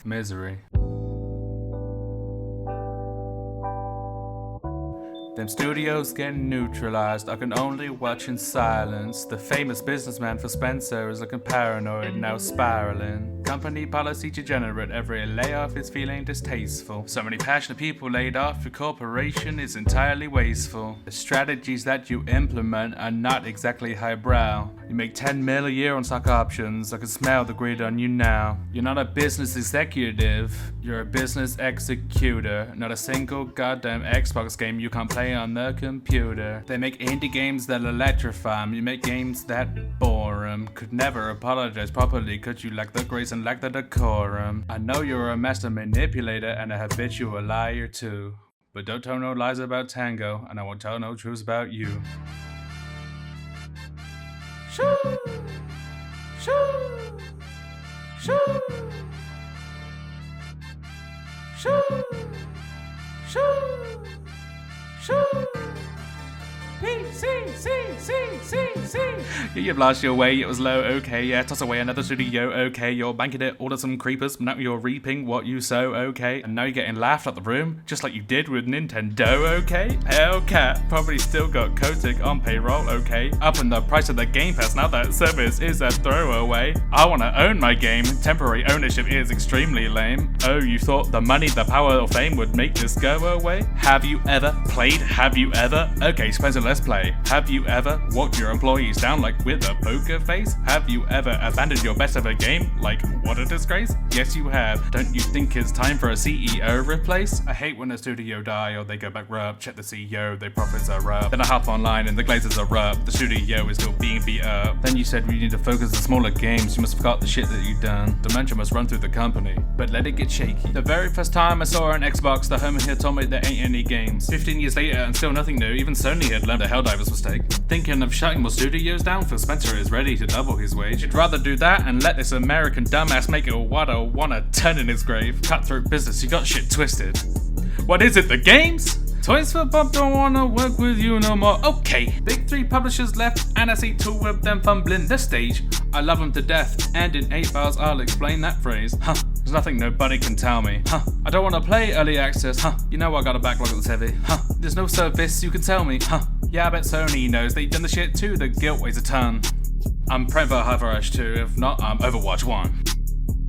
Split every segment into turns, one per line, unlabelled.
Misery. Them studios getting neutralized, I can only watch in silence. The famous businessman for Spencer is looking paranoid, now spiraling. Company policy degenerate, every layoff is feeling distasteful. So many passionate people laid off, your corporation is entirely wasteful. The strategies that you implement are not exactly highbrow. You make 10 mil a year on stock options, I can smell the greed on you now. You're not a business executive, you're a business executor. Not a single goddamn Xbox game you can't play on the computer. They make indie games that electrify 'em, you make games that bore 'em. Could never apologize properly cause you lack the grace and lack the decorum. I know you're a master manipulator and a habitual liar too. But don't tell no lies about Tango, and I won't tell no truths about you. Shoo! Shoo! Shoo! Shoo! Shoo! Shoo! You've lost your way, it was low, okay, yeah, toss away another studio, okay, you're banking it all to some creepers, now you're reaping what you sow, okay, and now you're getting laughed at the room, just like you did with Nintendo, okay, Hellcat probably still got Kotick on payroll, okay, upping the price of the Game Pass, now that service is a throwaway, I wanna own my game, temporary ownership is extremely lame, oh, you thought the money, the power, or fame would make this go away? Have you ever played, have you ever? Okay, Spencer, let's play. Have you ever walked your employees down like with a poker face? Have you ever abandoned your best ever game? Like, what a disgrace? Yes, you have. Don't you think it's time for a CEO replace? I hate when a studio die or they go bankrupt. Check the CEO, their profits are up. Then I hop online and the glazes are up. The studio is still being beat up. Then you said we need to focus on smaller games. You must have forgot the shit that you've done. Dementia must run through the company, but let it get shaky. The very first time I saw an Xbox, the homie here told me there ain't any games. 15 years later and still nothing new. Even Sony had learned a Helldivers mistake. Thinking of shutting more studios down, Phil Spencer is ready to double his wage. He'd rather do that and let this American dumbass make it what I wanna turn in his grave. Cutthroat business, you got shit twisted. What is it, the games? Toys for Bob don't wanna work with you no more. Okay, big 3 publishers left and I see 2 of them fumbling the stage. I love them to death and in 8 bars I'll explain that phrase. Huh, there's nothing nobody can tell me. Huh, I don't wanna play early access. Huh, you know I got a backlog that's heavy. Huh, there's no service you can tell me. Huh, yeah, I bet Sony knows they've done the shit too, the guilt weighs a ton. I'm praying for Half-Rush 2, if not, I'm Overwatch 1.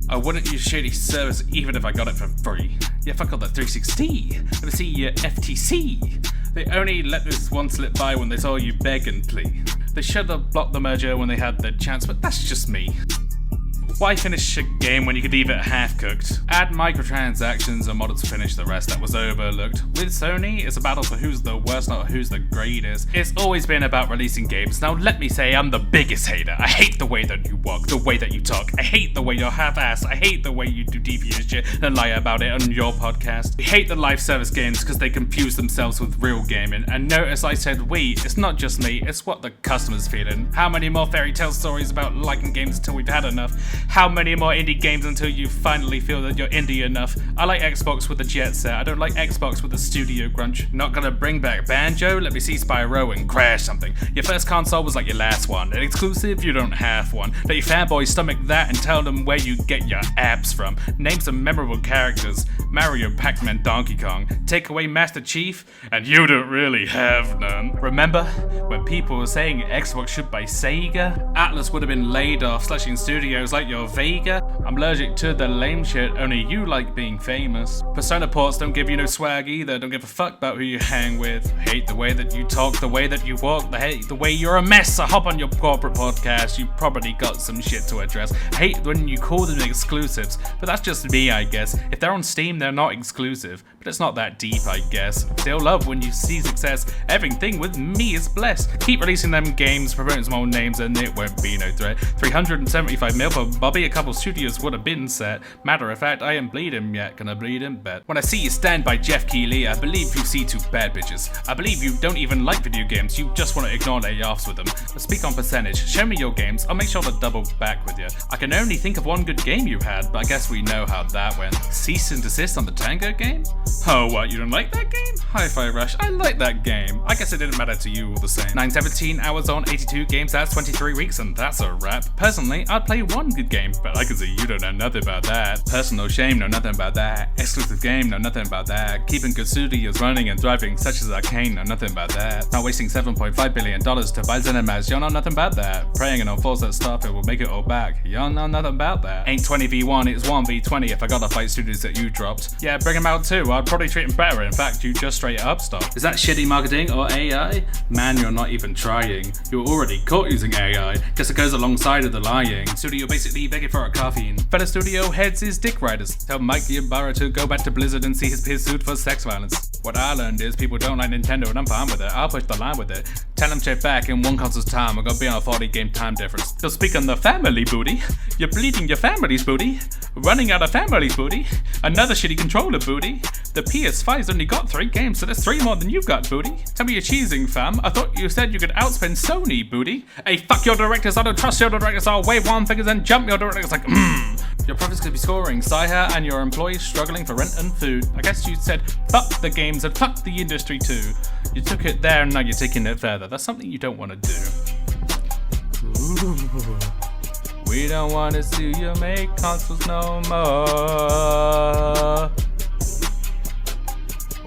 I wouldn't use shady service even if I got it for free. Yeah, fuck all that 360. Let me see your FTC. They only let this one slip by when they saw you beg and plead. They should have blocked the merger when they had the chance, but that's just me. Why finish a game when you could leave it half-cooked? Add microtransactions and modded to finish the rest that was overlooked. With Sony, it's a battle for who's the worst, not who's the greatest. It's always been about releasing games. Now let me say I'm the biggest hater. I hate the way that you walk, the way that you talk. I hate the way you're half-assed. I hate the way you do devious shit and lie about it on your podcast. I hate the live service games because they confuse themselves with real gaming. And notice I said we, it's not just me, it's what the customer's feeling. How many more fairy tale stories about liking games until we've had enough? How many more indie games until you finally feel that you're indie enough? I like Xbox with a jet set, I don't like Xbox with a studio grunge. Not gonna bring back Banjo? Let me see Spyro and crash something. Your first console was like your last one. An exclusive? You don't have one. Let your fanboys stomach that and tell them where you get your abs from. Name some memorable characters. Mario, Pac-Man, Donkey Kong. Take away Master Chief, and you don't really have none. Remember when people were saying Xbox should buy Sega? Atlas would have been laid off, slashing studios like your Vega. I'm allergic to the lame shit, only you like being famous. Persona ports don't give you no swag either, don't give a fuck about who you hang with. Hate the way that you talk, the way that you walk, hate the way you're a mess. I hop on your corporate podcast, you probably got some shit to address. Hate when you call them exclusives, but that's just me I guess. If they're on Steam they're not exclusive, but it's not that deep I guess. Still love when you see success, everything with me is blessed. Keep releasing them games, promoting some old names and it won't be no threat. 375 mil for Bobby, a couple studios would have been set. Matter of fact, I ain't bleed him yet, can I bleed him? Bet. When I see you stand by Jeff Keighley, I believe you see 2 bad bitches. I believe you don't even like video games, you just want to ignore layoffs with them. But speak on percentage, show me your games, I'll make sure to double back with you. I can only think of one good game you had, but I guess we know how that went. Cease and desist on the Tango game? Oh, what, you don't like that game? Hi-Fi Rush, I like that game. I guess it didn't matter to you all the same. 917 hours on 82 games, that's 23 weeks, and that's a wrap. Personally, I'd play one good game, but I can see you don't know nothing about that. Personal shame, know nothing about that. Exclusive game, know nothing about that. Keeping good studios running and thriving, such as Arcane, know nothing about that. Not wasting $7.5 billion to buy cinemas, y'all know nothing about that. Praying on falls that Starfield will make it all back, y'all know nothing about that. Ain't 20v1, it's 1v20 if I gotta fight studios that you dropped. Yeah, bring them out too, I'd probably treat them better, in fact, you just straight up stop. Is that shitty marketing or AI? Man, you're not even trying. You're already caught using AI, guess it goes alongside of the lying. Studio basically begging for a caffeine. Fellow studio heads is dick riders. Tell Mike Ybarra to go back to Blizzard and see his peers sued for sex violence. What I learned is people don't like Nintendo and I'm fine with it, I'll push the line with it. Tell them check back in one console's time, we're gonna be on a 40 game time difference. So speak on the family booty, you're bleeding your family's booty. Running out of family's booty, another shitty controller booty. The PS5's only got 3 games, so there's 3 more than you've got, booty. Tell me you're cheesing, fam. I thought you said you could outspend Sony, booty. Hey, fuck your directors, I don't trust your directors, I'll wave one fingers and jump your directors like, Your profits could be scoring, Saiha, and your employees struggling for rent and food. I guess you said, fuck the games and fuck the industry too. You took it there and now you're taking it further. That's something you don't want to do. Ooh. We don't want to see you make consoles no more.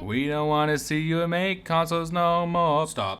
We don't want to see you make consoles no more. Stop.